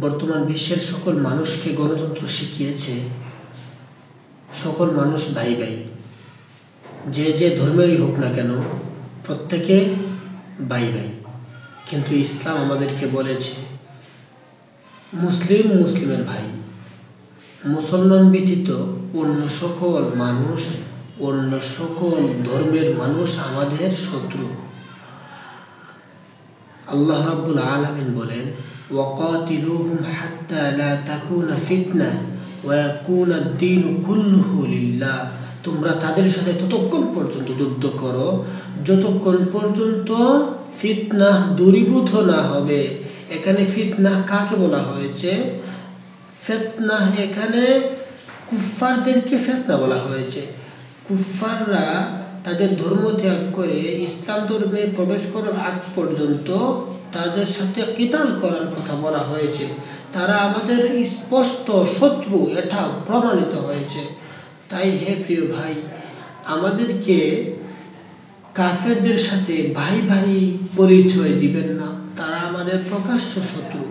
বর্তমান বিশ্বের সকল মানুষকে গণতন্ত্র শিখিয়েছে সকল মানুষ ভাই ভাই, যে যে ধর্মেরই হোক না কেন প্রত্যেকে ভাই ভাই। কিন্তু ইসলাম আমাদেরকে বলেছে মুসলিম মুসলিমের ভাই, মুসলমান ব্যতীত অন্য সকল মানুষ, অন্য সকল ধর্মের মানুষ আমাদের শত্রু। আল্লাহ রাব্বুল আলামিন বলেন ওয়াকাতিলুহুম হাত্তা লা তাকুনা ফিতনা ওয়া ইয়াকুনা আদ-দীনু কুল্লুহু লিল্লাহ। তোমরা তাদের সাথে ততক্ষণ পর্যন্ত যুদ্ধ করো যতক্ষণ পর্যন্ত ফিতনা দূরীভূত না হবে। এখানে ফিতনা কাকে বলা হয়েছে? ফিতনা এখানে কুফফারদেরকে ফিতনা বলা হয়েছে। কুফফাররা তাদের ধর্ম ত্যাগ করে ইসলাম ধর্মে প্রবেশ করার আগ পর্যন্ত তাদের সাথে কিতাল করার কথা বলা হয়েছে। তারা আমাদের স্পষ্ট শত্রু, এটা প্রমাণিত হয়েছে। তাই হে প্রিয় ভাই, আমাদেরকে কাফেরদের সাথে ভাই ভাই পরিচয় দিবেন না, তারা আমাদের প্রকাশ্য শত্রু।